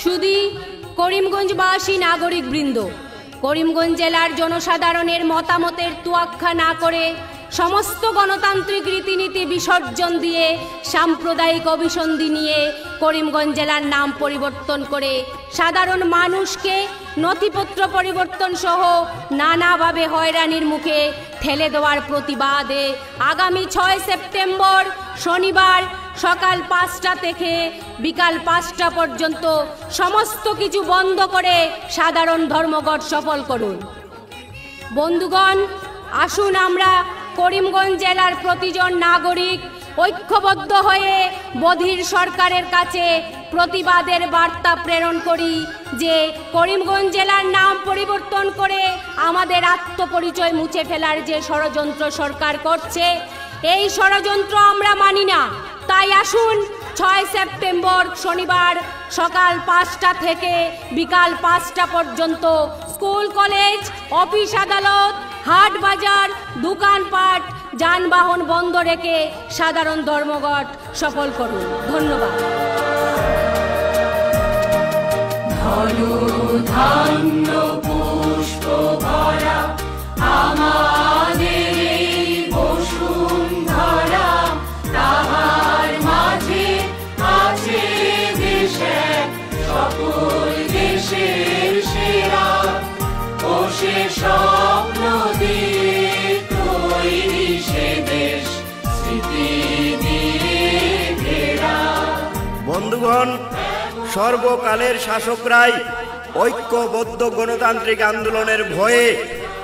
শুধু করিমগঞ্জবাসী নাগরিকবৃন্দ, করিমগঞ্জ জেলার জনসাধারণের মতামতের তোয়াক্কা না করে সমস্ত গণতান্ত্রিক রীতিনীতি বিসর্জন দিয়ে সাম্প্রদায়িক অভিসন্ধি নিয়ে করিমগঞ্জ জেলার নাম পরিবর্তন করে সাধারণ মানুষকে নথিপত্র পরিবর্তন সহ নানাভাবে হয়রানির মুখে ঠেলে দেওয়ার প্রতিবাদে আগামী 6 সেপ্টেম্বর শনিবার সকাল 5টা থেকে বিকাল 5টা পর্যন্ত সমস্ত কিছু বন্ধ করে সাধারণ ধর্মঘট সফল করুন। বন্ধুগণ, আসুন আমরা করিমগঞ্জ জেলার প্রতিজন নাগরিক ঐক্যবদ্ধ হয়ে বধির সরকারের কাছে প্রতিবাদের বার্তা প্রেরণ করি যে করিমগঞ্জ জেলার নাম পরিবর্তন করে আমাদের আত্মপরিচয় মুছে ফেলার যে ষড়যন্ত্র সরকার করছে, এই ষড়যন্ত্র আমরা মানি না। তাই আসুন 6 সেপ্টেম্বর শনিবার সকাল 5টা থেকে বিকাল 5টা পর্যন্ত স্কুল, কলেজ, অফিস, আদালত, হাট বাজার, দোকানপাট, যানবাহন বন্ধ রেখে সাধারণ ধর্মঘট সফল করুন। ধন্যবাদ। ধন্য পুষ্প ভরা আমাদের বসুন্ধরা, তাহার মাঝে আছে দেশে সকল দেশের সেরা, ও সে স্বপ্ন দিয়ে তৈরি সে দেশ স্মৃতি দিয়ে ঘেরা। বন্ধুগণ, সর্বকালের শাসকরাই ঐক্যবদ্ধ গণতান্ত্রিক আন্দোলনের ভয়ে